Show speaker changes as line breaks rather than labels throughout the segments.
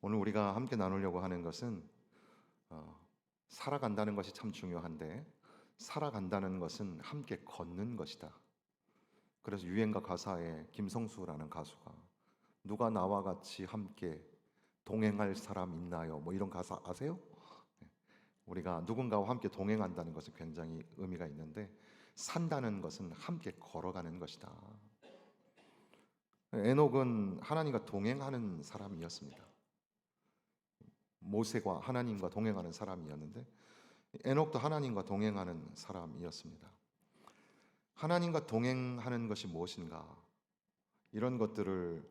오늘 우리가 함께 나누려고 하는 것은 살아간다는 것이 참 중요한데 살아간다는 것은 함께 걷는 것이다. 그래서 유행가 가사에 김성수라는 가수가 누가 나와 같이 함께 동행할 사람 있나요? 뭐 이런 가사 아세요? 우리가 누군가와 함께 동행한다는 것은 굉장히 의미가 있는데 산다는 것은 함께 걸어가는 것이다. 에녹은 하나님과 동행하는 사람이었습니다. 모세가 하나님과 동행하는 사람이었는데 에녹도 하나님과 동행하는 사람이었습니다. 하나님과 동행하는 것이 무엇인가? 이런 것들을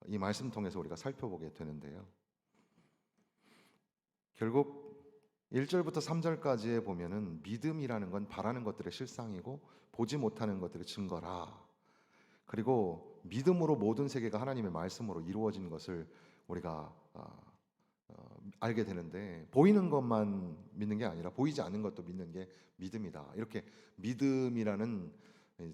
이 말씀 통해서 우리가 살펴보게 되는데요. 결국 1절부터 3절까지에 보면은 믿음이라는 건 바라는 것들의 실상이고 보지 못하는 것들의 증거라. 그리고 믿음으로 모든 세계가 하나님의 말씀으로 이루어진 것을 우리가 알게 되는데 보이는 것만 믿는 게 아니라 보이지 않는 것도 믿는 게 믿음이다. 이렇게 믿음이라는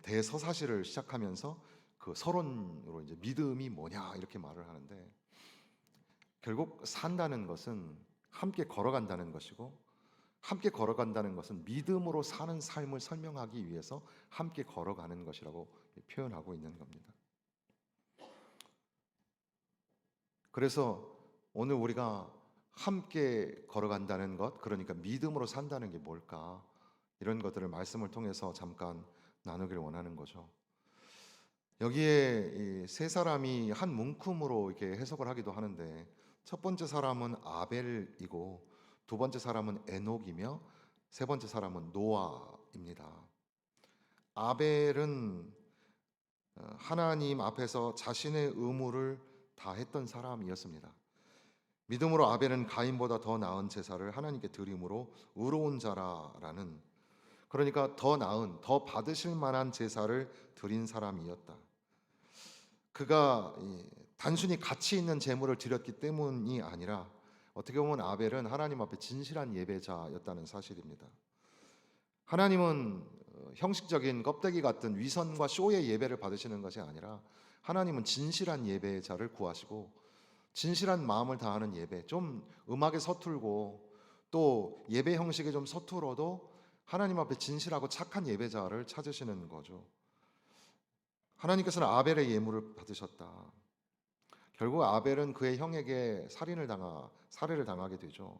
대서사시를 시작하면서 그 서론으로 이제 믿음이 뭐냐 이렇게 말을 하는데 결국 산다는 것은 함께 걸어간다는 것이고 함께 걸어간다는 것은 믿음으로 사는 삶을 설명하기 위해서 함께 걸어가는 것이라고 표현하고 있는 겁니다. 그래서 오늘 우리가 함께 걸어간다는 것, 그러니까 믿음으로 산다는 게 뭘까? 이런 것들을 말씀을 통해서 잠깐 나누기를 원하는 거죠. 여기에 세 사람이 한 문kum으로 이렇게 해석을 하기도 하는데 첫 번째 사람은 아벨이고 두 번째 사람은 에녹이며 세 번째 사람은 노아입니다. 아벨은 하나님 앞에서 자신의 의무를 다했던 사람이었습니다. 믿음으로 아벨은 가인보다 더 나은 제사를 하나님께 드림으로 의로운 자라라는, 그러니까 더 나은, 더 받으실 만한 제사를 드린 사람이었다. 그가 단순히 가치 있는 제물을 드렸기 때문이 아니라 어떻게 보면 아벨은 하나님 앞에 진실한 예배자였다는 사실입니다. 하나님은 형식적인 껍데기 같은 위선과 쇼의 예배를 받으시는 것이 아니라 하나님은 진실한 예배자를 구하시고 진실한 마음을 다하는 예배, 좀 음악에 서툴고 또 예배 형식에 좀 서툴어도 하나님 앞에 진실하고 착한 예배자를 찾으시는 거죠. 하나님께서는 아벨의 예물을 받으셨다. 결국 아벨은 그의 형에게 살해를 당하게 되죠.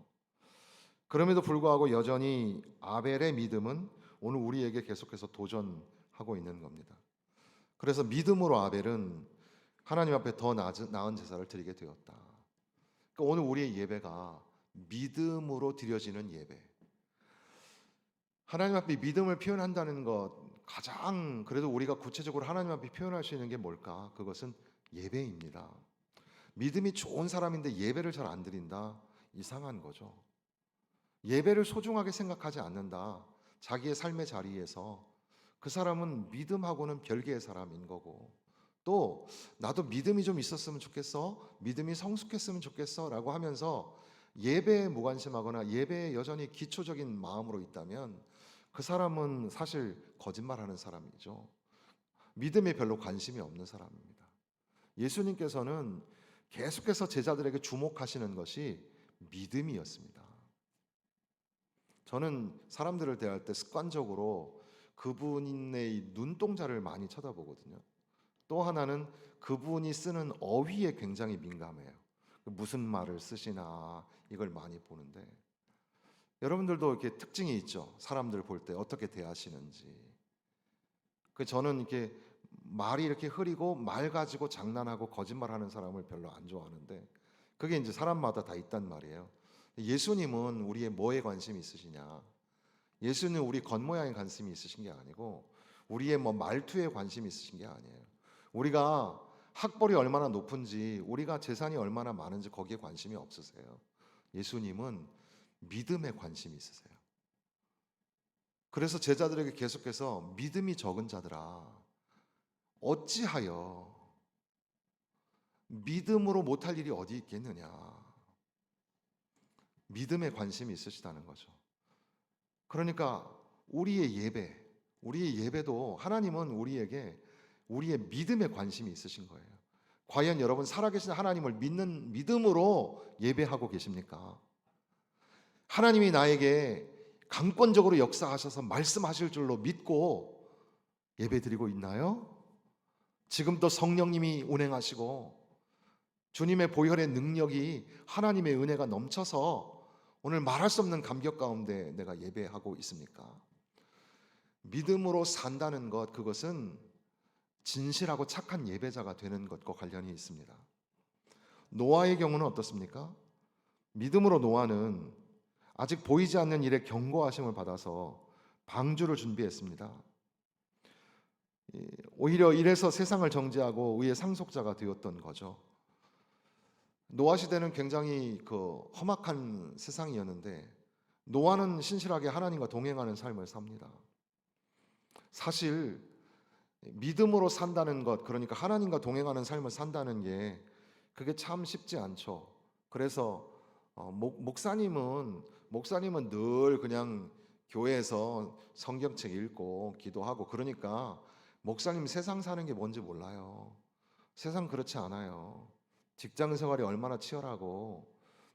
그럼에도 불구하고 여전히 아벨의 믿음은 오늘 우리에게 계속해서 도전하고 있는 겁니다. 그래서 믿음으로 아벨은 하나님 앞에 더 나은 제사를 드리게 되었다. 그러니까 오늘 우리의 예배가 믿음으로 드려지는 예배. 하나님 앞에 믿음을 표현한다는 것, 가장 그래도 우리가 구체적으로 하나님 앞에 표현할 수 있는 게 뭘까? 그것은 예배입니다. 믿음이 좋은 사람인데 예배를 잘 안 드린다? 이상한 거죠. 예배를 소중하게 생각하지 않는다. 자기의 삶의 자리에서 그 사람은 믿음하고는 별개의 사람인 거고, 또 나도 믿음이 좀 있었으면 좋겠어, 믿음이 성숙했으면 좋겠어 라고 하면서 예배에 무관심하거나 예배에 여전히 기초적인 마음으로 있다면 그 사람은 사실 거짓말하는 사람이죠. 믿음에 별로 관심이 없는 사람입니다. 예수님께서는 계속해서 제자들에게 주목하시는 것이 믿음이었습니다. 저는 사람들을 대할 때 습관적으로 그분의 눈동자를 많이 쳐다보거든요. 또 하나는 그분이 쓰는 어휘에 굉장히 민감해요. 무슨 말을 쓰시나 이걸 많이 보는데 여러분들도 이렇게 특징이 있죠. 사람들 볼 때 어떻게 대하시는지. 저는 이렇게 말이 이렇게 흐리고 말 가지고 장난하고 거짓말하는 사람을 별로 안 좋아하는데 그게 이제 사람마다 다 있단 말이에요. 예수님은 우리의 뭐에 관심이 있으시냐? 예수는 우리 겉모양에 관심이 있으신 게 아니고 우리의 뭐 말투에 관심이 있으신 게 아니에요. 우리가 학벌이 얼마나 높은지, 우리가 재산이 얼마나 많은지 거기에 관심이 없으세요. 예수님은 믿음에 관심이 있으세요. 그래서 제자들에게 계속해서 믿음이 적은 자들아, 어찌하여 믿음으로 못할 일이 어디 있겠느냐. 믿음에 관심이 있으시다는 거죠. 그러니까 우리의 예배도 하나님은 우리에게 우리의 믿음에 관심이 있으신 거예요. 과연 여러분 살아계신 하나님을 믿는 믿음으로 예배하고 계십니까? 하나님이 나에게 강권적으로 역사하셔서 말씀하실 줄로 믿고 예배드리고 있나요? 지금도 성령님이 운행하시고 주님의 보혈의 능력이 하나님의 은혜가 넘쳐서 오늘 말할 수 없는 감격 가운데 내가 예배하고 있습니까? 믿음으로 산다는 것, 그것은 진실하고 착한 예배자가 되는 것과 관련이 있습니다. 노아의 경우는 어떻습니까? 믿음으로 노아는 아직 보이지 않는 일에 경고하심을 받아서 방주를 준비했습니다. 오히려 이래서 세상을 정죄하고 의의 상속자가 되었던 거죠. 노아 시대는 굉장히 험악한 세상이었는데 노아는 신실하게 하나님과 동행하는 삶을 삽니다. 사실 믿음으로 산다는 것, 그러니까 하나님과 동행하는 삶을 산다는 게 그게 참 쉽지 않죠. 그래서 목사님은 늘 그냥 교회에서 성경책 읽고 기도하고 그러니까 목사님 세상 사는 게 뭔지 몰라요. 세상 그렇지 않아요. 직장 생활이 얼마나 치열하고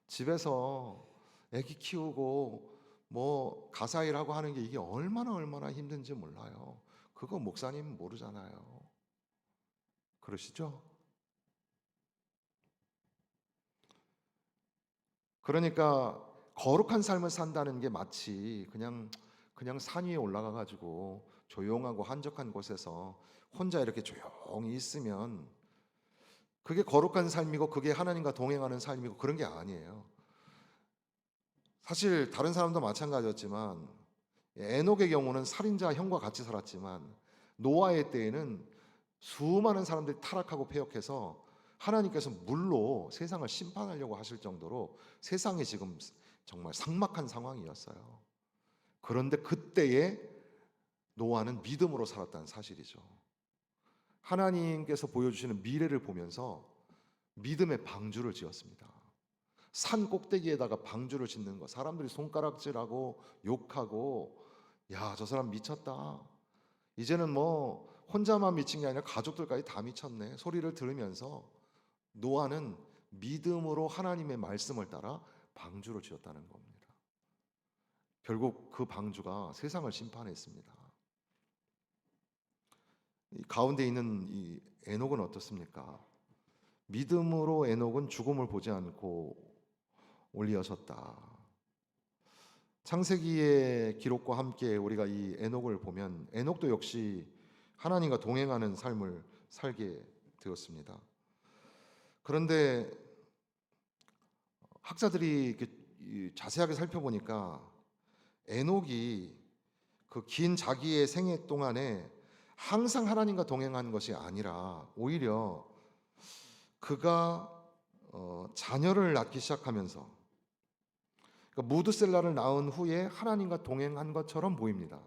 집에서 아기 키우고 뭐 가사 일하고 하는 게 이게 얼마나 힘든지 몰라요. 그거 목사님 모르잖아요. 그러시죠? 그러니까 거룩한 삶을 산다는 게 마치 그냥 산 위에 올라가 가지고 조용하고 한적한 곳에서 혼자 이렇게 조용히 있으면 그게 거룩한 삶이고 그게 하나님과 동행하는 삶이고 그런 게 아니에요. 사실 다른 사람도 마찬가지였지만 에녹의 경우는 살인자 형과 같이 살았지만 노아의 때에는 수많은 사람들이 타락하고 패역해서 하나님께서 물로 세상을 심판하려고 하실 정도로 세상이 지금 정말 삭막한 상황이었어요. 그런데 그때에 노아는 믿음으로 살았다는 사실이죠. 하나님께서 보여주시는 미래를 보면서 믿음의 방주를 지었습니다. 산 꼭대기에다가 방주를 짓는 거, 사람들이 손가락질하고 욕하고, 야, 저 사람 미쳤다. 이제는 뭐 혼자만 미친 게 아니라 가족들까지 다 미쳤네. 소리를 들으면서 노아는 믿음으로 하나님의 말씀을 따라 방주를 지었다는 겁니다. 결국 그 방주가 세상을 심판했습니다. 이 가운데 있는 이 에녹은 어떻습니까? 믿음으로 에녹은 죽음을 보지 않고 올리어섰다. 창세기의 기록과 함께 우리가 이 에녹을 보면 에녹도 역시 하나님과 동행하는 삶을 살게 되었습니다. 그런데 학자들이 이렇게 자세하게 살펴보니까 에녹이 그 긴 자기의 생애 동안에 항상 하나님과 동행한 것이 아니라 오히려 그가 자녀를 낳기 시작하면서 그러니까 무드셀라를 낳은 후에 하나님과 동행한 것처럼 보입니다.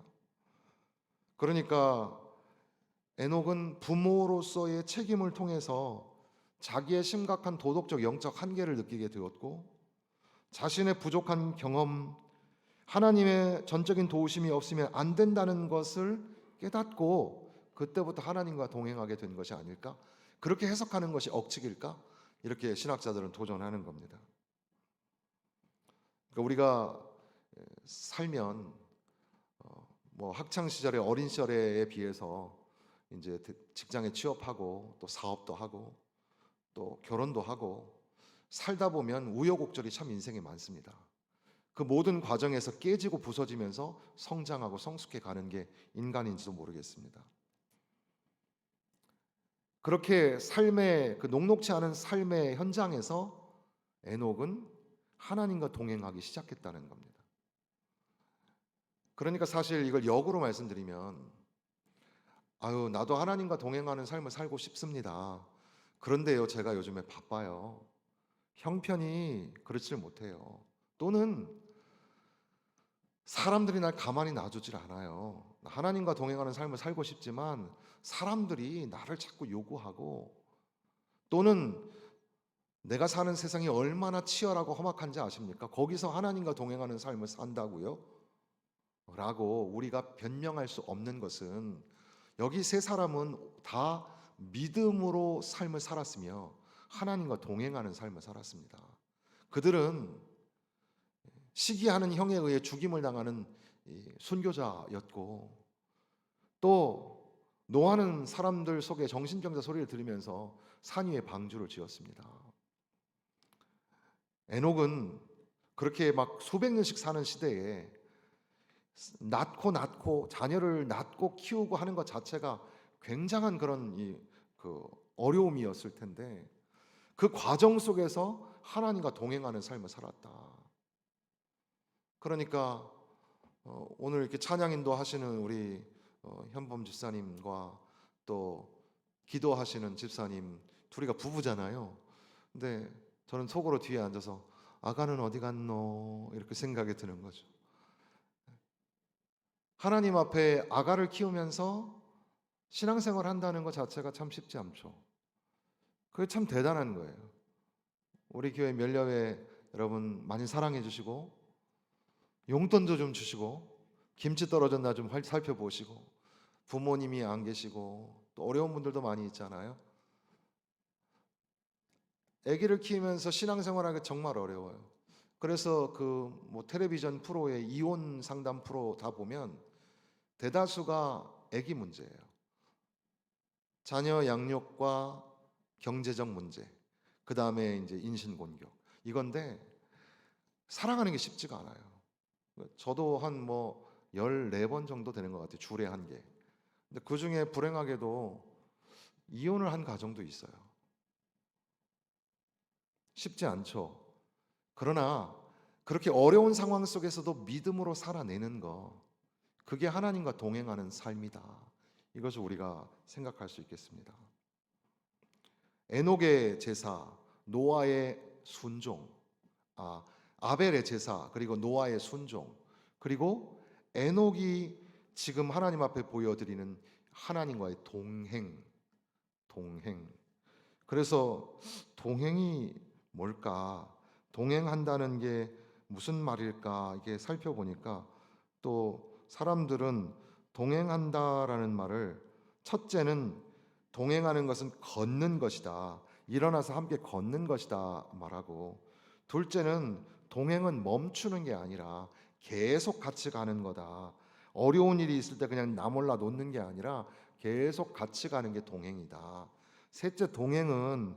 그러니까 에녹은 부모로서의 책임을 통해서 자기의 심각한 도덕적 영적 한계를 느끼게 되었고 자신의 부족한 경험, 하나님의 전적인 도우심이 없으면 안 된다는 것을 깨닫고 그때부터 하나님과 동행하게 된 것이 아닐까? 그렇게 해석하는 것이 억측일까? 이렇게 신학자들은 도전하는 겁니다. 그러니까 우리가 살면 뭐 학창 시절에 어린 시절에 비해서 이제 직장에 취업하고 또 사업도 하고 또 결혼도 하고 살다 보면 우여곡절이 참 인생에 많습니다. 그 모든 과정에서 깨지고 부서지면서 성장하고 성숙해 가는 게 인간인지도 모르겠습니다. 그렇게 삶의 그 녹록치 않은 삶의 현장에서 에녹은 하나님과 동행하기 시작했다는 겁니다. 그러니까 사실 이걸 역으로 말씀드리면 아유, 나도 하나님과 동행하는 삶을 살고 싶습니다. 그런데요, 제가 요즘에 바빠요. 형편이 그렇지를 못해요. 또는 사람들이 날 가만히 놔주질 않아요. 하나님과 동행하는 삶을 살고 싶지만 사람들이 나를 자꾸 요구하고 또는 내가 사는 세상이 얼마나 치열하고 험악한지 아십니까? 거기서 하나님과 동행하는 삶을 산다고요? 라고 우리가 변명할 수 없는 것은 여기 세 사람은 다 믿음으로 삶을 살았으며 하나님과 동행하는 삶을 살았습니다. 그들은 시기하는 형에 의해 죽임을 당하는 순교자였고, 또 노하는 사람들 속에 정신병자 소리를 들으면서 산 위에 방주를 지었습니다. 에녹은 그렇게 막 수백 년씩 사는 시대에 낳고 자녀를 낳고 키우고 하는 것 자체가 굉장한 그런 그 어려움이었을 텐데, 그 과정 속에서 하나님과 동행하는 삶을 살았다. 그러니까 오늘 이렇게 찬양 인도하시는 우리 현범 집사님과 또 기도하시는 집사님 둘이가 부부잖아요. 근데 저는 속으로 뒤에 앉아서 아가는 어디 갔노 이렇게 생각이 드는 거죠. 하나님 앞에 아가를 키우면서 신앙생활 한다는 것 자체가 참 쉽지 않죠. 그게 참 대단한 거예요. 우리 교회 멸려회 여러분 많이 사랑해 주시고 용돈도 좀 주시고 김치 떨어졌나 좀 살펴보시고 부모님이 안 계시고 또 어려운 분들도 많이 있잖아요. 아기를 키우면서 신앙생활하기 정말 어려워요. 그래서 그 뭐 텔레비전 프로의 이혼 상담 프로 다 보면 대다수가 아기 문제예요. 자녀 양육과 경제적 문제, 그 다음에 이제 인신공격 이건데 사랑하는 게 쉽지가 않아요. 저도 한 뭐 14번 정도 되는 것 같아요. 주례 한 개. 근데 그 중에 불행하게도 이혼을 한 가정도 있어요. 쉽지 않죠. 그러나 그렇게 어려운 상황 속에서도 믿음으로 살아내는 거, 그게 하나님과 동행하는 삶이다. 이것을 우리가 생각할 수 있겠습니다. 에녹의 제사, 노아의 순종, 아벨의 제사, 그리고 노아의 순종, 그리고 에녹이 지금 하나님 앞에 보여드리는 하나님과의 동행. 그래서 동행이 뭘까? 동행한다는 게 무슨 말일까? 이게 살펴보니까 또 사람들은 동행한다라는 말을 첫째는 동행하는 것은 걷는 것이다. 일어나서 함께 걷는 것이다 말하고, 둘째는 동행은 멈추는 게 아니라 계속 같이 가는 거다. 어려운 일이 있을 때 그냥 나 몰라 놓는 게 아니라 계속 같이 가는 게 동행이다. 셋째, 동행은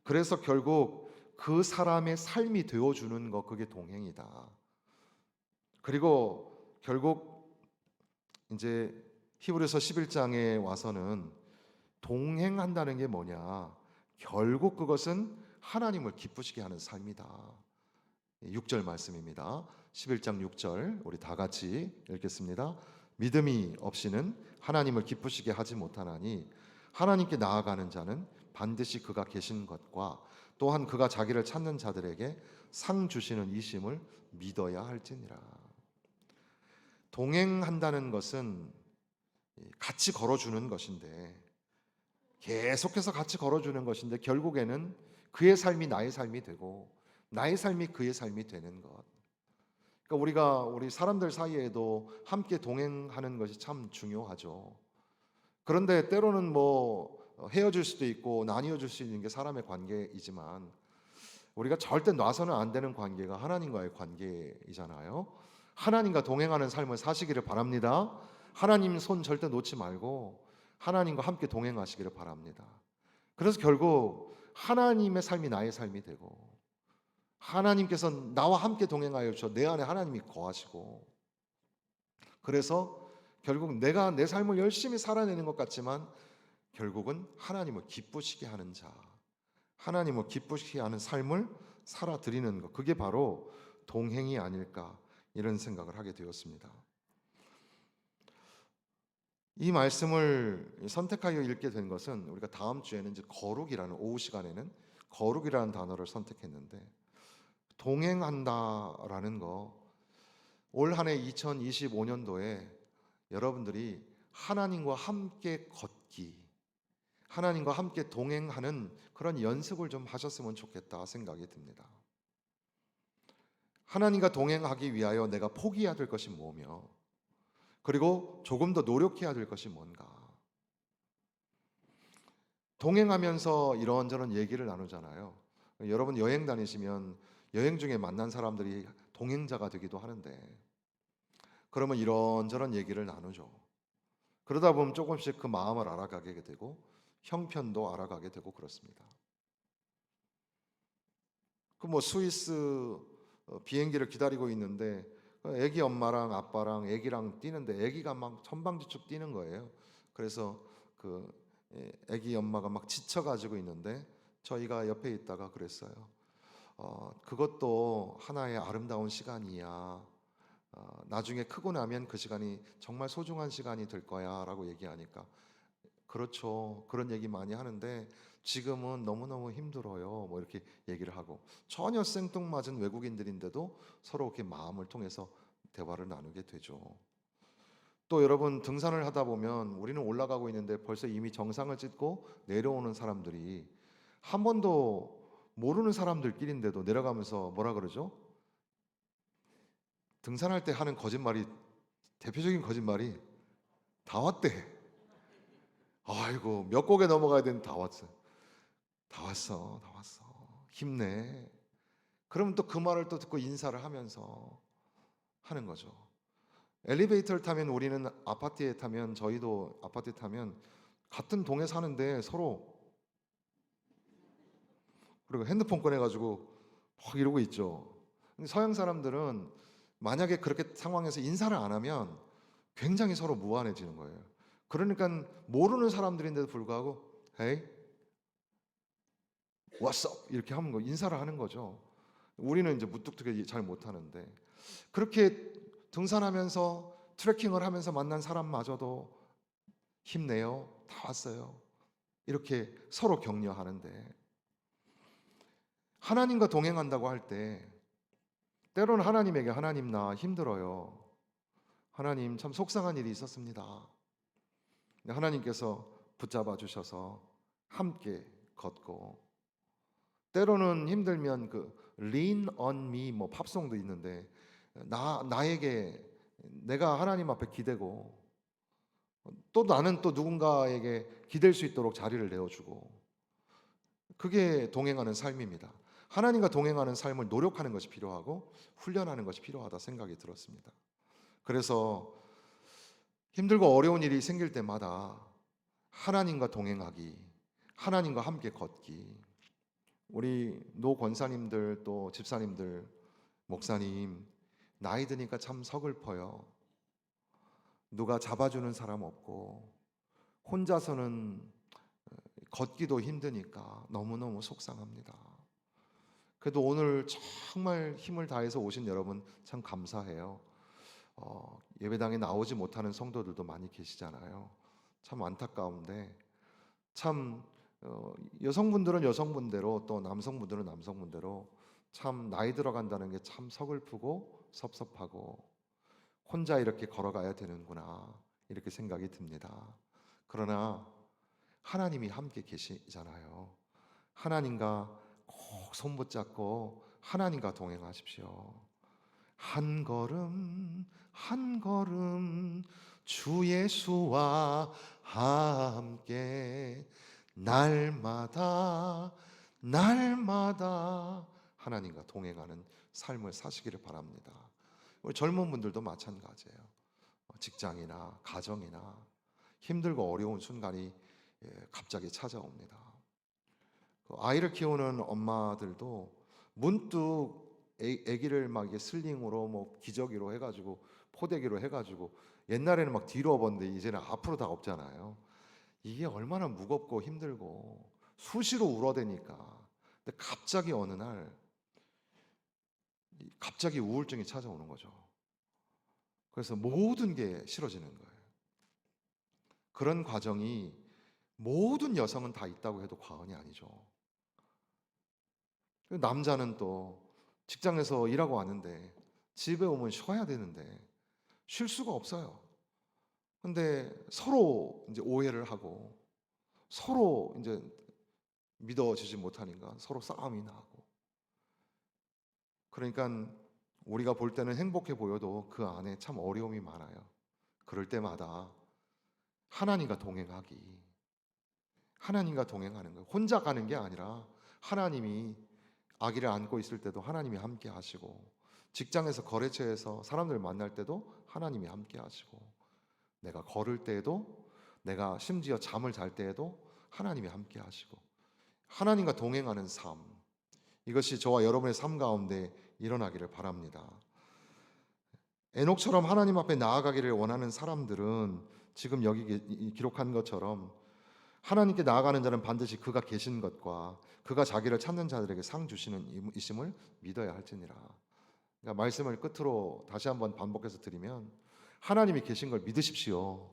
그래서 결국 그 사람의 삶이 되어주는 거, 그게 동행이다. 그리고 결국 이제 히브리서 11장에 와서는 동행한다는 게 뭐냐? 결국 그것은 하나님을 기쁘시게 하는 삶이다. 6절 말씀입니다. 11장 6절 우리 다 같이 읽겠습니다. 믿음이 없이는 하나님을 기쁘시게 하지 못하나니 하나님께 나아가는 자는 반드시 그가 계신 것과 또한 그가 자기를 찾는 자들에게 상 주시는 이심을 믿어야 할지니라. 동행한다는 것은 같이 걸어주는 것인데, 계속해서 같이 걸어주는 것인데 결국에는 그의 삶이 나의 삶이 되고 나의 삶이 그의 삶이 되는 것. 그러니까 우리 사람들 사이에도 함께 동행하는 것이 참 중요하죠. 그런데 때로는 뭐 헤어질 수도 있고 나뉘어질 수 있는 게 사람의 관계이지만 우리가 절대 놔서는 안 되는 관계가 하나님과의 관계이잖아요. 하나님과 동행하는 삶을 사시기를 바랍니다. 하나님 손 절대 놓지 말고 하나님과 함께 동행하시기를 바랍니다. 그래서 결국 하나님의 삶이 나의 삶이 되고 하나님께서 나와 함께 동행하여 주셔 내 안에 하나님이 거하시고, 그래서 결국 내가 내 삶을 열심히 살아내는 것 같지만 결국은 하나님을 기쁘시게 하는 자, 하나님을 기쁘시게 하는 삶을 살아드리는 것, 그게 바로 동행이 아닐까 이런 생각을 하게 되었습니다. 이 말씀을 선택하여 읽게 된 것은 우리가 다음 주에는 이제 거룩이라는, 오후 시간에는 거룩이라는 단어를 선택했는데, 동행한다라는 거, 올 한 해 2025년도에 여러분들이 하나님과 함께 걷기, 하나님과 함께 동행하는 그런 연습을 좀 하셨으면 좋겠다 생각이 듭니다. 하나님과 동행하기 위하여 내가 포기해야 될 것이 뭐며, 그리고 조금 더 노력해야 될 것이 뭔가. 동행하면서 이런저런 얘기를 나누잖아요. 여러분 여행 다니시면 여행 중에 만난 사람들이 동행자가 되기도 하는데, 그러면 이런저런 얘기를 나누죠. 그러다 보면 조금씩 그 마음을 알아가게 되고 형편도 알아가게 되고 그렇습니다. 그 뭐 스위스 비행기를 기다리고 있는데 애기 엄마랑 아빠랑 애기랑 뛰는데 애기가 막 천방지축 뛰는 거예요. 그래서 그 애기 엄마가 막 지쳐가지고 있는데 저희가 옆에 있다가 그랬어요. 그것도 하나의 아름다운 시간이야. 나중에 크고 나면 그 시간이 정말 소중한 시간이 될 거야라고 얘기하니까, 그렇죠. 그런 얘기 많이 하는데 지금은 너무너무 힘들어요. 뭐 이렇게 얘기를 하고, 전혀 생뚱맞은 외국인들인데도 서로 이렇게 마음을 통해서 대화를 나누게 되죠. 또 여러분 등산을 하다 보면 우리는 올라가고 있는데 벌써 이미 정상을 찍고 내려오는 사람들이 한 번도 모르는 사람들끼리인데도 내려가면서 뭐라 그러죠? 등산할 때 하는 거짓말이, 대표적인 거짓말이 다 왔대. 아이고 몇 곡에 넘어가야 되는데 다 왔어. 다 왔어. 다 왔어. 힘내. 그러면 또 그 말을 또 듣고 인사를 하면서 하는 거죠. 엘리베이터를 타면, 우리는 아파트에 타면, 저희도 아파트에 타면 같은 동에 사는데 서로, 그리고 핸드폰 꺼내가지고 막 이러고 있죠. 근데 서양 사람들은 만약에 그렇게 상황에서 인사를 안 하면 굉장히 서로 무안해지는 거예요. 그러니까 모르는 사람들인데도 불구하고 Hey, what's up? 이렇게 하는 거, 인사를 하는 거죠. 우리는 이제 무뚝뚝하게 잘 못하는데, 그렇게 등산하면서 트레킹을 하면서 만난 사람마저도 힘내요. 다 왔어요. 이렇게 서로 격려하는데, 하나님과 동행한다고 할 때 때로는 하나님에게 하나님 나 힘들어요. 하나님 참 속상한 일이 있었습니다. 하나님께서 붙잡아 주셔서 함께 걷고, 때로는 힘들면 그 Lean on me 뭐 팝송도 있는데 나에게, 내가 하나님 앞에 기대고 또 나는 또 누군가에게 기댈 수 있도록 자리를 내어주고, 그게 동행하는 삶입니다. 하나님과 동행하는 삶을 노력하는 것이 필요하고 훈련하는 것이 필요하다 생각이 들었습니다. 그래서 힘들고 어려운 일이 생길 때마다 하나님과 동행하기, 하나님과 함께 걷기. 우리 노 권사님들, 또 집사님들, 목사님, 나이 드니까 참 서글퍼요. 누가 잡아주는 사람 없고 혼자서는 걷기도 힘드니까 너무너무 속상합니다. 그래도 오늘 정말 힘을 다해서 오신 여러분 참 감사해요. 예배당에 나오지 못하는 성도들도 많이 계시잖아요. 참 안타까운데, 참 여성분들은 여성분대로, 또 남성분들은 남성분대로 참 나이 들어간다는 게 참 서글프고 섭섭하고 혼자 이렇게 걸어가야 되는구나, 이렇게 생각이 듭니다. 그러나 하나님이 함께 계시잖아요. 하나님과 꼭 손붙잡고 하나님과 동행하십시오. 한 걸음 한 걸음 주 예수와 함께 날마다 날마다 하나님과 동행하는 삶을 사시기를 바랍니다. 우리 젊은 분들도 마찬가지예요. 직장이나 가정이나 힘들고 어려운 순간이 갑자기 찾아옵니다. 아이를 키우는 엄마들도 문득 아기를 막 이게 슬링으로 뭐 기저귀로 해가지고 포대기로 해가지고, 옛날에는 막 뒤로 업었는데 이제는 앞으로 다 업잖아요. 이게 얼마나 무겁고 힘들고 수시로 울어대니까. 근데 갑자기 어느 날 갑자기 우울증이 찾아오는 거죠. 그래서 모든 게 싫어지는 거예요. 그런 과정이 모든 여성은 다 있다고 해도 과언이 아니죠. 남자는 또 직장에서 일하고 왔는데 집에 오면 쉬어야 되는데 쉴 수가 없어요. 근데 서로 이제 오해를 하고 서로 이제 믿어지지 못하니까 서로 싸움이 나고, 그러니까 우리가 볼 때는 행복해 보여도 그 안에 참 어려움이 많아요. 그럴 때마다 하나님과 동행하기, 하나님과 동행하는 거예요. 혼자 가는 게 아니라 하나님이 아기를 안고 있을 때도 하나님이 함께 하시고, 직장에서 거래처에서 사람들 만날 때도 하나님이 함께 하시고, 내가 걸을 때에도, 내가 심지어 잠을 잘 때에도 하나님이 함께 하시고, 하나님과 동행하는 삶, 이것이 저와 여러분의 삶 가운데 일어나기를 바랍니다. 에녹처럼 하나님 앞에 나아가기를 원하는 사람들은 지금 여기 기록한 것처럼 하나님께 나아가는 자는 반드시 그가 계신 것과 그가 자기를 찾는 자들에게 상 주시는 이심을 믿어야 할지니라. 그러니까 말씀을 끝으로 다시 한번 반복해서 드리면, 하나님이 계신 걸 믿으십시오.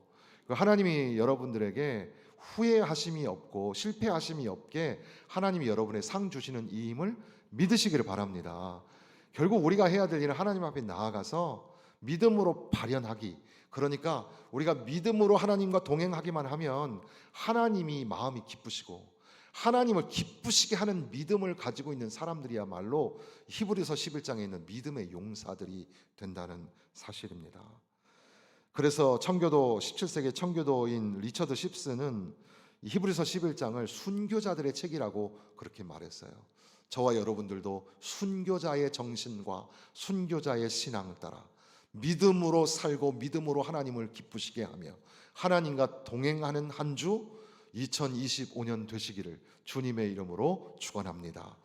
하나님이 여러분들에게 후회하심이 없고 실패하심이 없게 하나님이 여러분의 상 주시는 이 힘을 믿으시기를 바랍니다. 결국 우리가 해야 될 일은 하나님 앞에 나아가서 믿음으로 발현하기, 그러니까 우리가 믿음으로 하나님과 동행하기만 하면 하나님이 마음이 기쁘시고, 하나님을 기쁘시게 하는 믿음을 가지고 있는 사람들이야말로 히브리서 11장에 있는 믿음의 용사들이 된다는 사실입니다. 그래서 청교도 17세기 청교도인 리처드 십스는 히브리서 11장을 순교자들의 책이라고 그렇게 말했어요. 저와 여러분들도 순교자의 정신과 순교자의 신앙을 따라 믿음으로 살고 믿음으로 하나님을 기쁘시게 하며 하나님과 동행하는 한 주 2025년 되시기를 주님의 이름으로 축원합니다.